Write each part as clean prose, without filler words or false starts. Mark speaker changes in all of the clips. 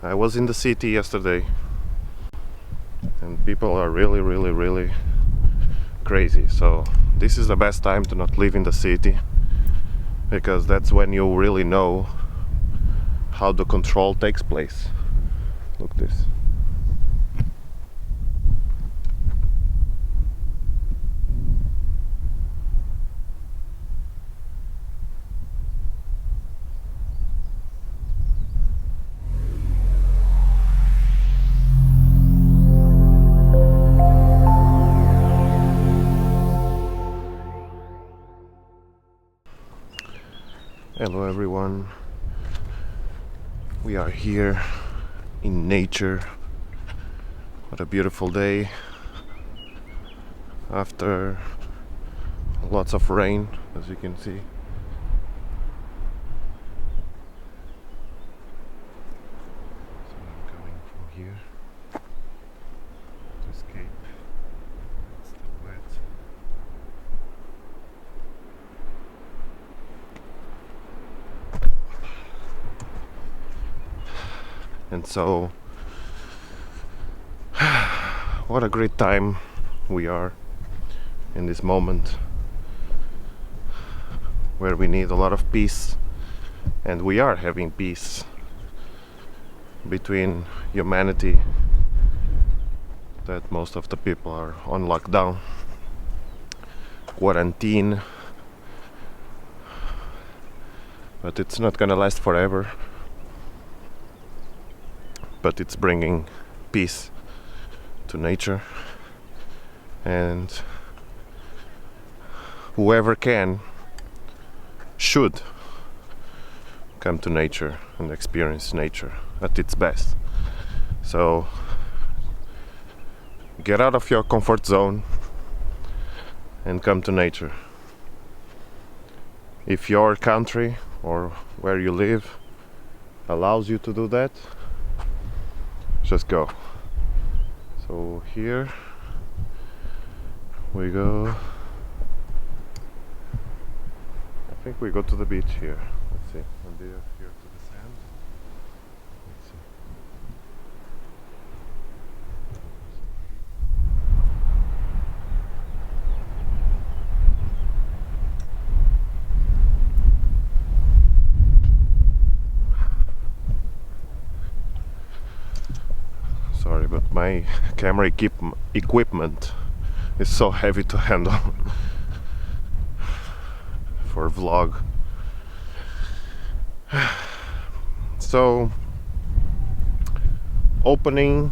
Speaker 1: I was in the city yesterday, and people are really crazy. So this is the best time to not live in the city, because that's when you really know how the control takes place. Look this. Hello everyone, we are here in nature. What a beautiful day after lots of rain, as you can see. So I'm coming from here to escape. It's still wet. And so, what a great time we are in this moment where we need a lot of peace, and we are having peace between humanity, that most of the people are on lockdown, quarantine, but it's not gonna last forever. But it's bringing peace to nature, and whoever can should come to nature and experience nature at its best. So get out of your comfort zone and come to nature. If your country or where you live allows you to do that, just go. So here we go. I think we go to the beach here. Let's see. From there here to the sand. Let's see. Sorry, but my camera equipment is so heavy to handle for a vlog. So, opening,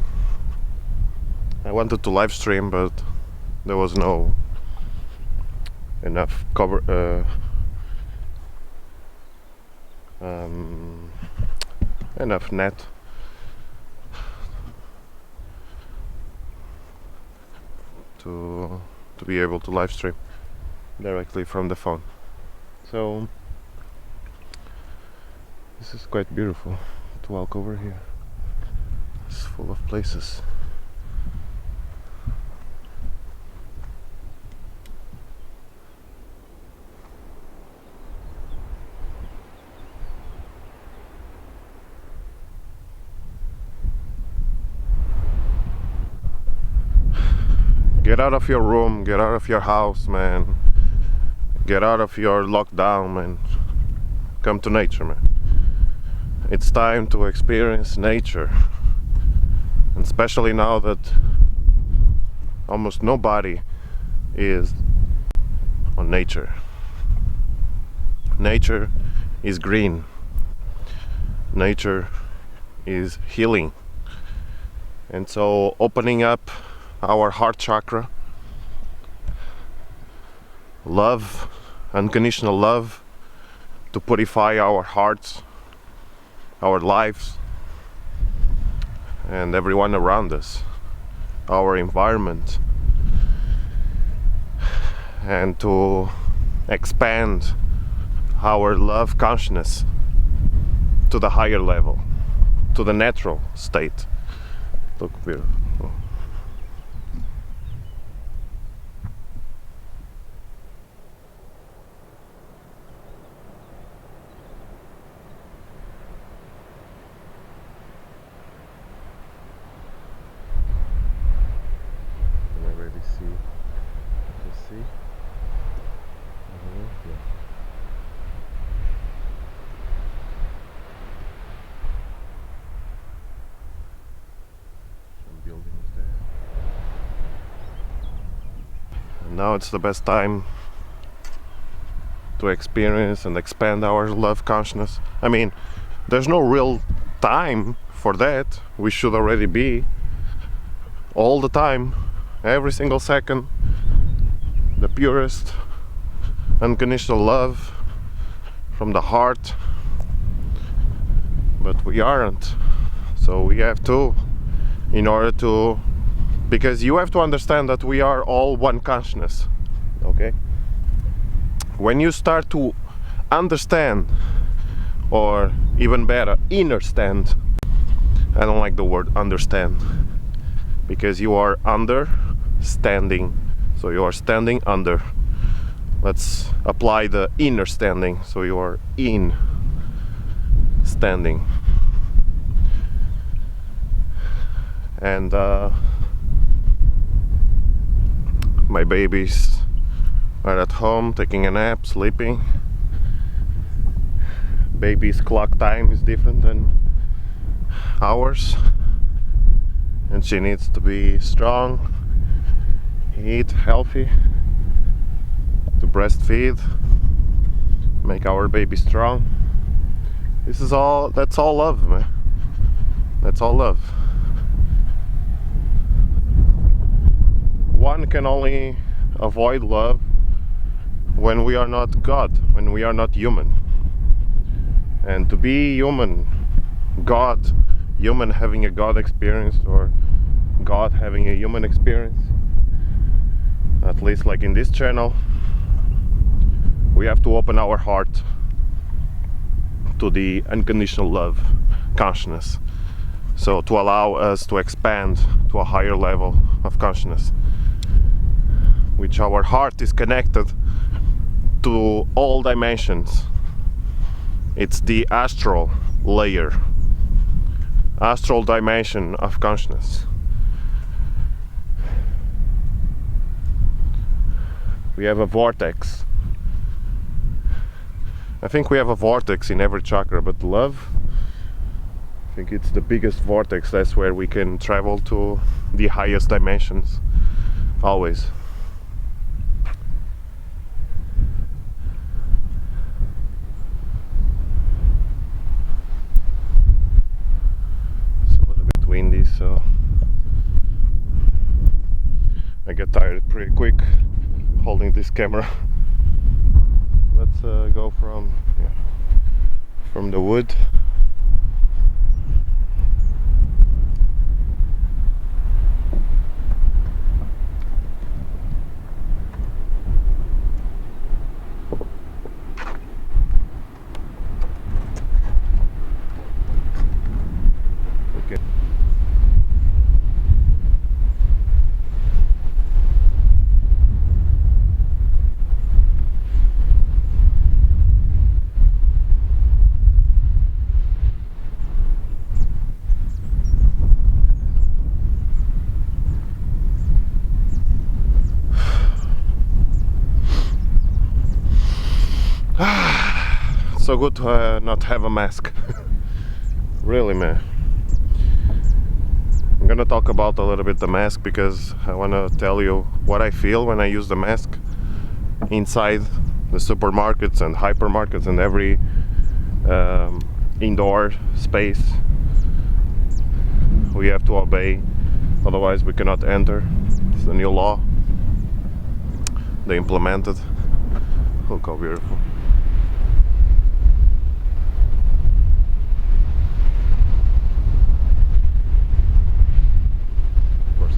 Speaker 1: I wanted to live stream, but there was no enough enough net to be able to live stream directly from the phone. So this is quite beautiful to walk over here. It's full of places. Get out of your room, get out of your house, man. Get out of your lockdown, man. Come to nature, man. It's time to experience nature. And especially now that almost nobody is on nature. Nature is green. Nature is healing. And so opening up our heart chakra, love, unconditional love, to purify our hearts, our lives, and everyone around us, our environment, and to expand our love consciousness to the higher level, to the natural state. Look beautiful. see. Yeah. Some buildings there. And now it's the best time to experience and expand our love consciousness. I mean, there's no real time for that. We should already be all the time, every single second, the purest unconditional love from the heart, but we aren't. So we have to, in order to, because you have to understand that we are all one consciousness, okay? When you start to understand, or even better, understand, I don't like the word understand, because you are understanding, so you are standing under. Let's apply the inner standing, so you are in standing. And my babies are at home taking a nap, sleeping. Baby's clock time is different than ours, and she needs to be strong, eat healthy, to breastfeed, make our baby strong. This is all, that's all love, man. That's all love. One can only avoid love when we are not God, when we are not human. And to be human, God, human having a God experience, or God having a human experience, at least like in this channel, we have to open our heart to the unconditional love consciousness. So to allow us to expand to a higher level of consciousness, which our heart is connected to all dimensions. It's the astral layer, astral dimension of consciousness. We have a vortex. I think we have a vortex in every chakra, but love, I think it's the biggest vortex. That's where we can travel to the highest dimensions, always. It's a little bit windy, so I get tired pretty quick holding this camera. Let's go from the wood. Okay. So good to not have a mask. Really, man. I'm gonna talk about a little bit the mask, because I wanna tell you what I feel when I use the mask inside the supermarkets and hypermarkets and every indoor space. We have to obey, otherwise we cannot enter. It's the new law they implemented. Look how beautiful.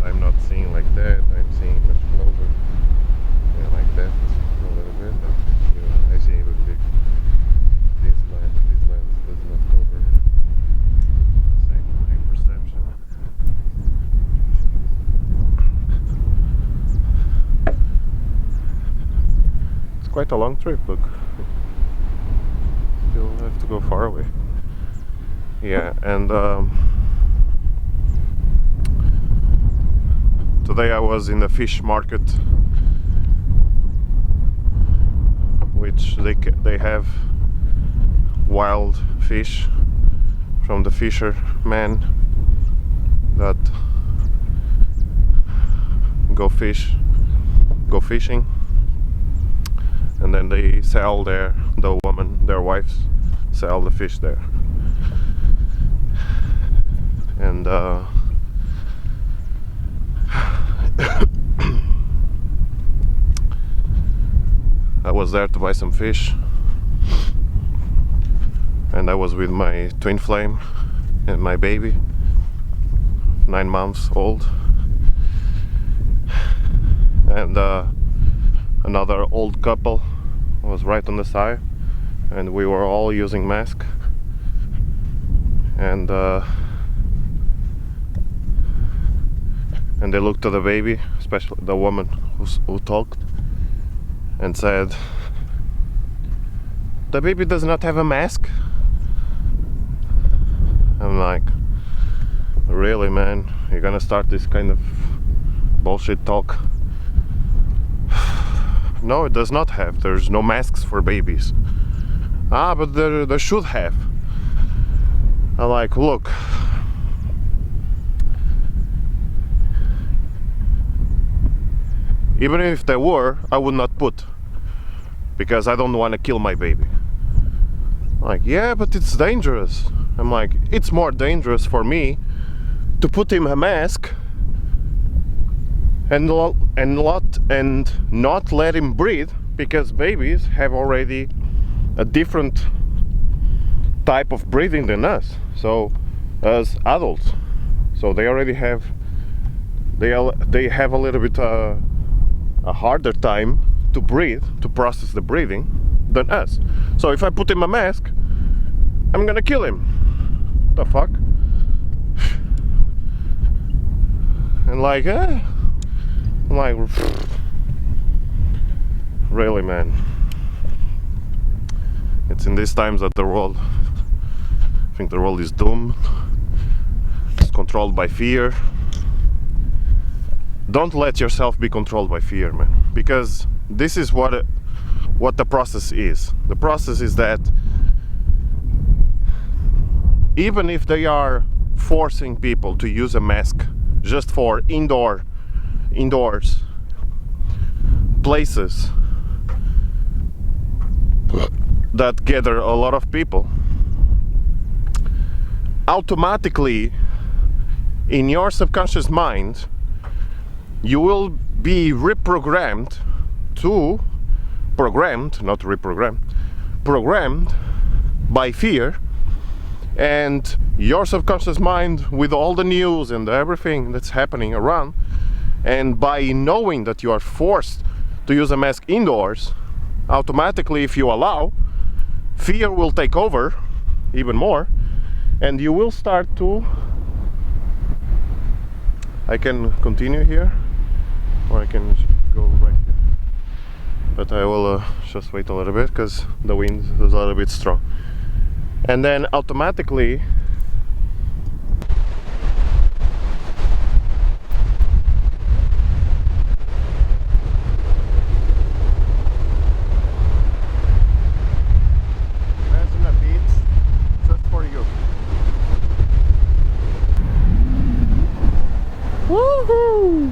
Speaker 1: I'm not seeing like that, I'm seeing much closer. Yeah, like that a little bit, but you know, I see even big. This lens does not cover the same light perception. It's quite a long trip, look. Still have to go far away. Yeah, and to Today I was in the fish market, which they have wild fish from the fishermen that go fishing, and then they sell their wives sell the fish there. And I was there to buy some fish, and I was with my twin flame and my baby, 9 months old, and another old couple was right on the side, and we were all using masks. And they looked at the baby, especially the woman who talked, and said, "The baby does not have a mask." I'm like, really, man? You're gonna start this kind of bullshit talk? No, it does not have. There's no masks for babies. Ah, but there should have. I'm like, look, even if there were, I would not put, because I don't want to kill my baby. Like, yeah, but it's dangerous. I'm like, it's more dangerous for me to put him a mask and not let him breathe, because babies have already a different type of breathing than us, so as adults, so they already have they have a little bit a harder time to breathe, to process the breathing, than us. So if I put him a mask, I'm gonna kill him. The fuck? And like, I'm like, really, man? It's in these times that the world, I think the world is doomed. It's controlled by fear. Don't let yourself be controlled by fear, man, because this is what the process is. The process is that even if they are forcing people to use a mask just for indoors places that gather a lot of people, automatically in your subconscious mind you will be programmed by fear. And your subconscious mind, with all the news and everything that's happening around, and by knowing that you are forced to use a mask indoors, automatically, if you allow, fear will take over even more, and you will start to... I can continue here, or I can go right here, but I will just wait a little bit because the wind is a little bit strong. And then automatically imagine a beach just for you. Woohoo!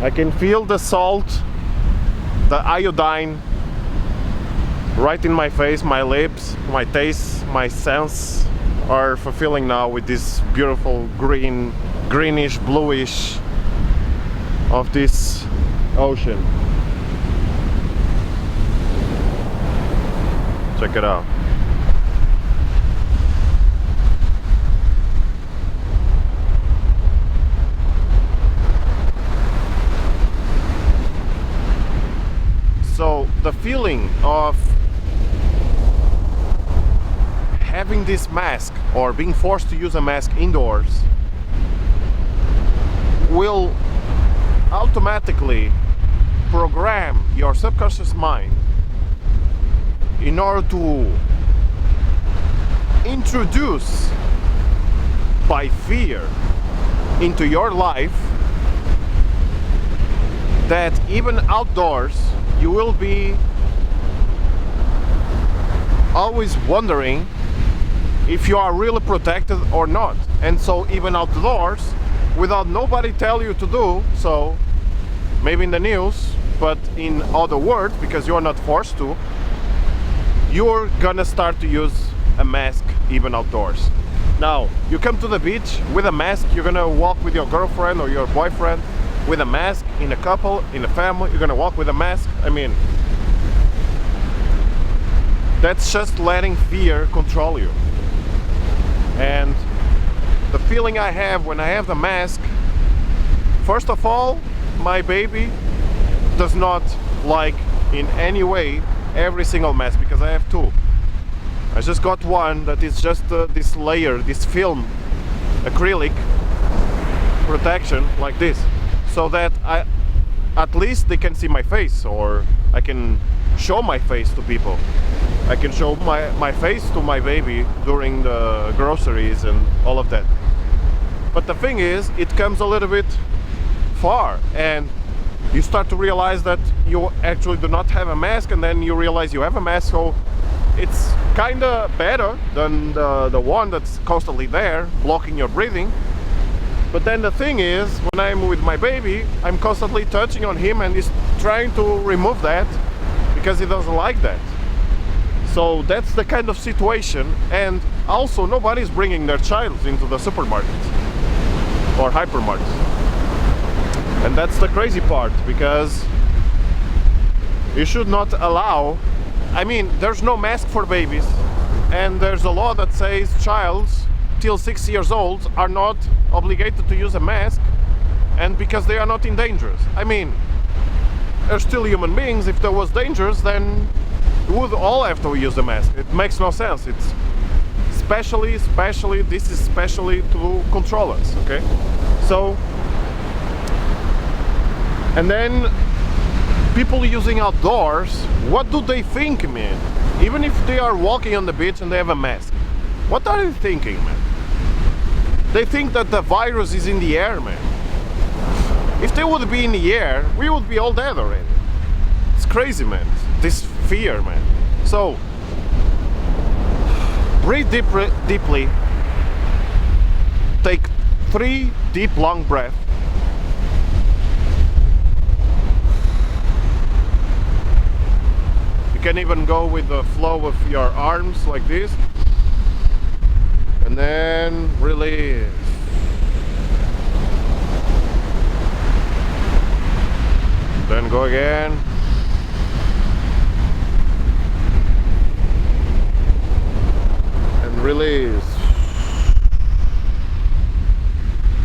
Speaker 1: I can feel the salt, the iodine right in my face, my lips, my taste, my sense are fulfilling now with this beautiful greenish, bluish of this ocean. Check it out. So the feeling of having this mask or being forced to use a mask indoors will automatically program your subconscious mind in order to introduce by fear into your life that even outdoors you will be always wondering if you are really protected or not. And so even outdoors, without nobody tell you to do so, maybe in the news, but in other words, because you're not forced to, you're gonna start to use a mask even outdoors. Now, you come to the beach with a mask, you're gonna walk with your girlfriend or your boyfriend with a mask, in a couple, in a family, you're gonna walk with a mask. I mean, that's just letting fear control you. And the feeling I have when I have the mask, first of all, my baby does not like in any way every single mask, because I have two. I just got one that is just this layer, this film, acrylic protection like this, so that at least they can see my face, or I can show my face to people. I can show my face to my baby during the groceries and all of that. But the thing is, it comes a little bit far, and you start to realize that you actually do not have a mask, and then you realize you have a mask, so it's kind of better than the one that's constantly there, blocking your breathing. But then the thing is, when I'm with my baby, I'm constantly touching on him, and he's trying to remove that because he doesn't like that. So that's the kind of situation. And also, nobody's bringing their child into the supermarket or hypermarket. And that's the crazy part, because you should not allow, I mean, there's no mask for babies, and there's a law that says childs till 6 years old are not obligated to use a mask, and because they are not in danger. I mean, they're still human beings. If there was dangers, then we would all have to use a mask. It makes no sense. It's especially this is especially to control us, okay? So, and then people using outdoors, what do they think, man? Even if they are walking on the beach and they have a mask, what are they thinking, man? They think that the virus is in the air, man. If they would be in the air, we would be all dead already. It's crazy, man. This fear, man. So, breathe deeply. Take 3 deep, long breaths. You can even go with the flow of your arms like this. And then release. Then go again. And release.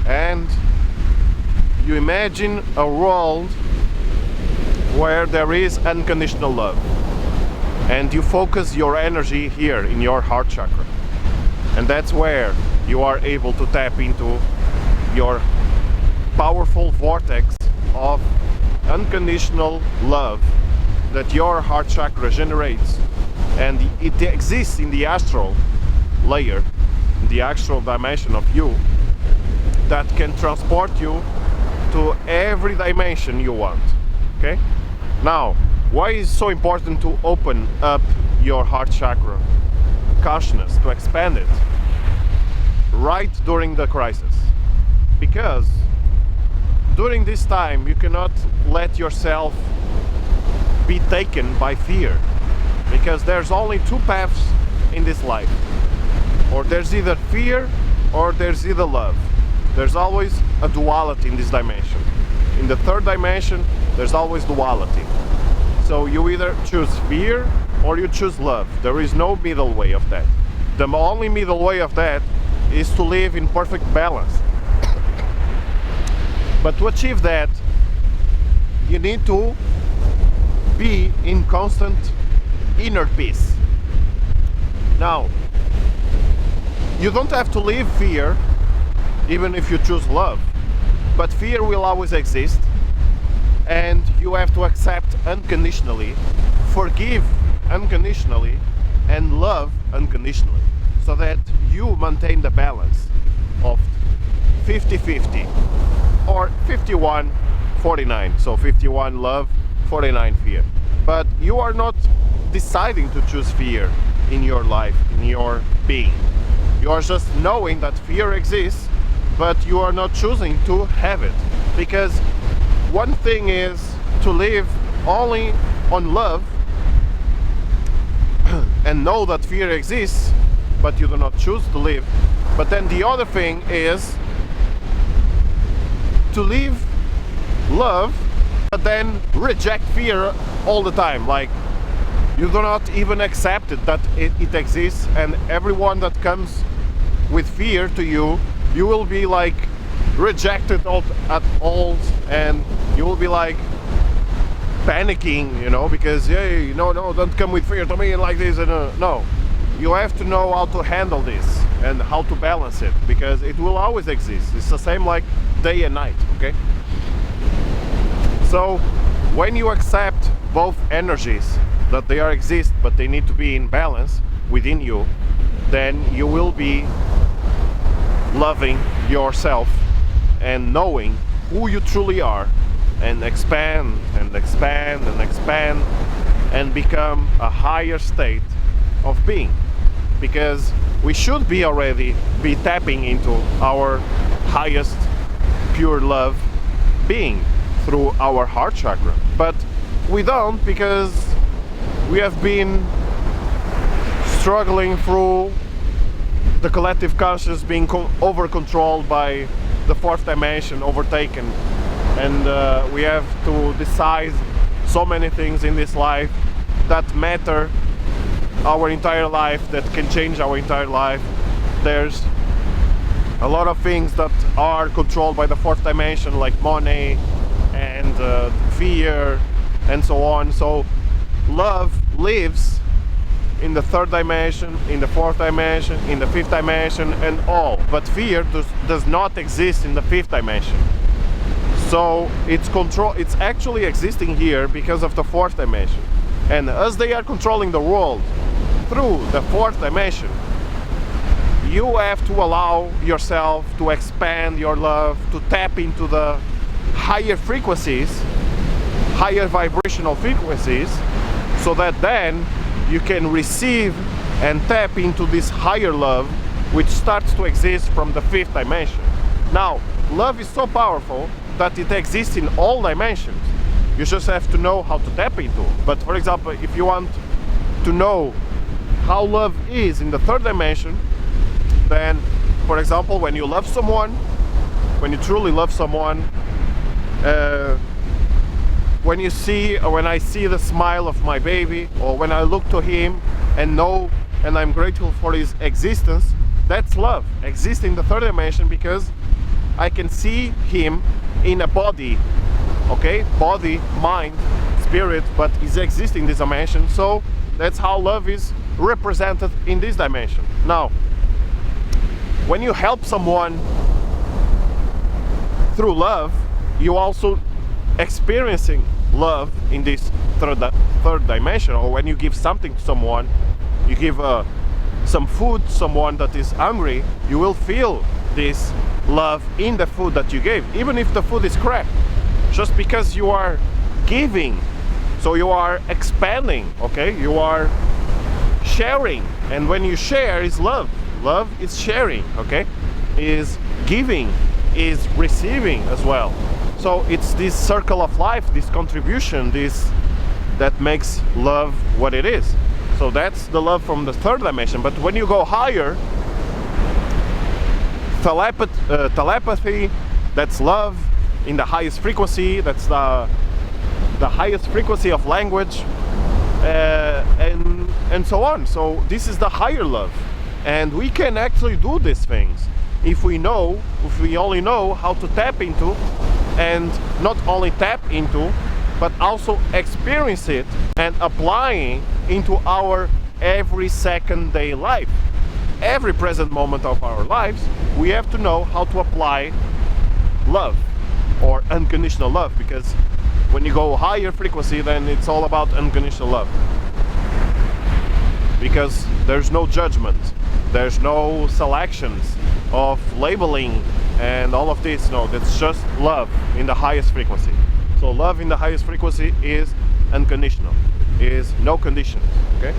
Speaker 1: And you imagine a world where there is unconditional love. And you focus your energy here in your heart chakra. And that's where you are able to tap into your powerful vortex of unconditional love that your heart chakra generates. And it exists in the astral layer, in the astral dimension of you, that can transport you to every dimension you want. Okay? Now, why is it so important to open up your heart chakra consciousness, to expand it right during the crisis? Because during this time you cannot let yourself be taken by fear, because there's only 2 paths in this life. Or there's either fear or there's either love. There's always a duality in this dimension. In the 3rd dimension, there's always duality. So you either choose fear or you choose love. There is no middle way of that. The only middle way of that is to live in perfect balance. But to achieve that, you need to be in constant inner peace. Now, you don't have to live fear even if you choose love, but fear will always exist, and you have to accept unconditionally, forgive unconditionally, and love unconditionally, so that you maintain the balance of 50-50 or 51-49. So 51 love, 49 fear. But you are not deciding to choose fear in your life, in your being. You are just knowing that fear exists, but you are not choosing to have it. Because one thing is to live only on love and know that fear exists, but you do not choose to live. But then the other thing is to live love, but then reject fear all the time. Like, you do not even accept it, that it exists, and everyone that comes with fear to you, you will be like rejected at all, and you will be like panicking, you know, because hey, no, don't come with fear to me like this. And no, you have to know how to handle this and how to balance it, because it will always exist. It's the same like day and night, okay? So when you accept both energies, that they exist, but they need to be in balance within you, then you will be loving yourself and knowing who you truly are, and expand and expand and expand and become a higher state of being. Because we should be already be tapping into our highest pure love being through our heart chakra, but we don't, because we have been struggling through the collective conscious being over-controlled by the fourth dimension, overtaken, and we have to decide so many things in this life that matter our entire life, that can change our entire life. There's a lot of things that are controlled by the fourth dimension, like money and fear and so on. So love lives in the third dimension, in the fourth dimension, in the fifth dimension, and all. But fear does not exist in the fifth dimension. So it's actually existing here because of the fourth dimension. And as they are controlling the world through the fourth dimension, you have to allow yourself to expand your love, to tap into the higher frequencies, higher vibrational frequencies, so that then you can receive and tap into this higher love, which starts to exist from the fifth dimension. Now, love is so powerful that it exists in all dimensions. You just have to know how to tap into it. But for example, if you want to know how love is in the third dimension, then, for example, when you love someone, when you truly love someone, when I see the smile of my baby, or when I look to him and know and I'm grateful for his existence, that's love. Exists in the third dimension because I can see him in a body, okay? Body, mind, spirit, but he's existing in this dimension. So that's how love is represented in this dimension. Now, when you help someone through love, you also experiencing love in this third dimension. Or when you give something to someone, you give some food to someone that is hungry, you will feel this love in the food that you gave, even if the food is crap, just because you are giving. So you are expanding, okay? You are sharing, and when you share is love. Love is sharing, okay? Is giving, is receiving as well. So it's this circle of life, this contribution, that makes love what it is. So that's the love from the third dimension. But when you go higher, telepathy, that's love in the highest frequency. That's the highest frequency of language, and so on. So this is the higher love, and we can actually do these things if we only know how to tap into, and not only tap into, but also experience it and applying into our every second day life. Every present moment of our lives, we have to know how to apply love or unconditional love, because when you go higher frequency, then it's all about unconditional love. Because there's no judgment, there's no selections of labeling and all of this. No, that's just love in the highest frequency. So love in the highest frequency is unconditional, is no conditions, okay?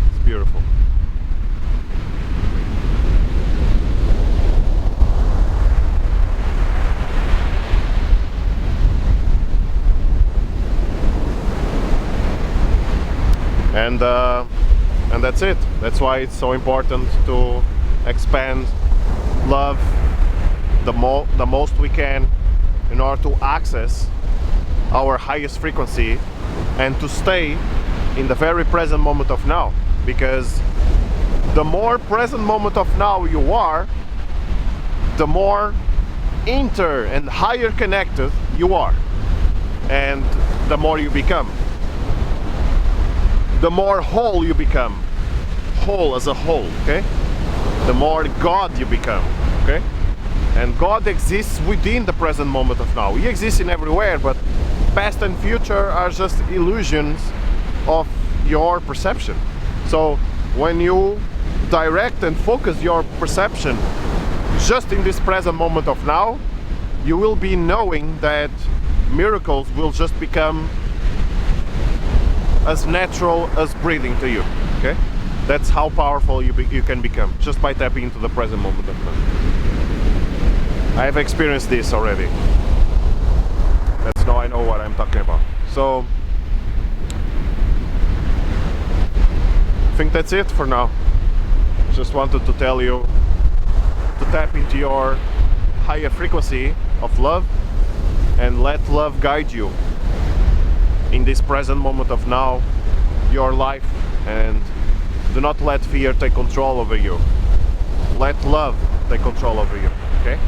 Speaker 1: It's beautiful. And that's it. That's why it's so important to expand love the most we can in order to access our highest frequency and to stay in the very present moment of now. Because the more present moment of now you are, the more inter and higher connected you are, and the more you become. The more whole you become, whole as a whole, okay? The more God you become, okay? And God exists within the present moment of now. He exists in everywhere, but past and future are just illusions of your perception. So when you direct and focus your perception just in this present moment of now, you will be knowing that miracles will just become as natural as breathing to you, okay? That's how powerful you can become, just by tapping into the present moment of now. I have experienced this already. That's now I know what I'm talking about. So, I think that's it for now. Just wanted to tell you to tap into your higher frequency of love and let love guide you in this present moment of now, your life, and do not let fear take control over you. Let love take control over you, okay?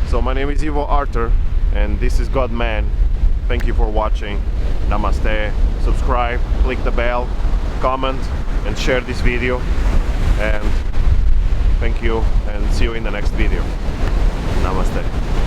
Speaker 1: So my name is Ivo Artur, and this is GODMAN. Thank you for watching. Namaste. Subscribe, click the bell, comment, and share this video. And thank you, and see you in the next video. Namaste.